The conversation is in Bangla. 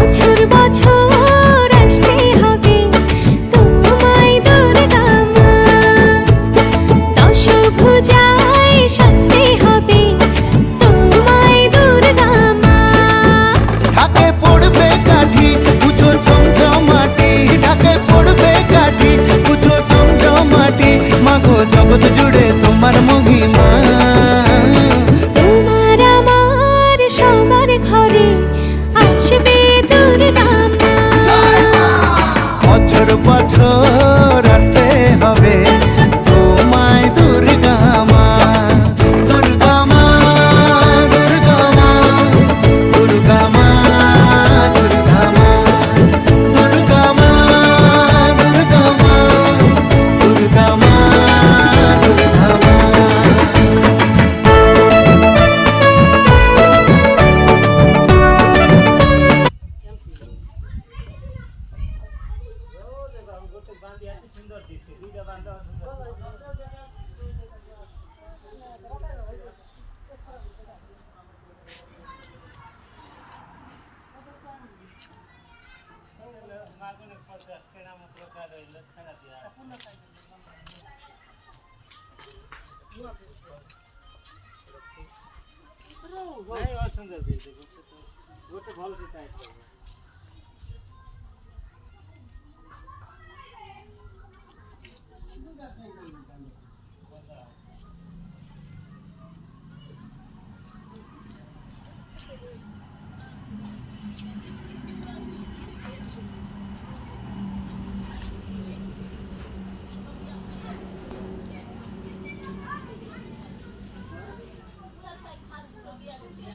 বছর বছর আসতে হবে তোমায় দুর্গা মা, দশভুজায় সাজতে হবে তোমায় দুর্গা মা। ঢাকে পড়বে কাঠি পুজো জমজমাটি, ঢাকে পড়বে কাঠি পুজো জমজমাটি, মাগো জগৎ জুড়ে তোমার মহিমা। তোমার আমার সবার ঘরে আসবে দুর্গা মা। বছর বছর আসতে হবে তোমায় দুর্গা মা, দুর্গা মা, দুর্গা মা, দুর্গা মা, দুর্গা মা, দুর্গা মা, দুর্গা মা, দুর্গা মা, দুর্গা মা।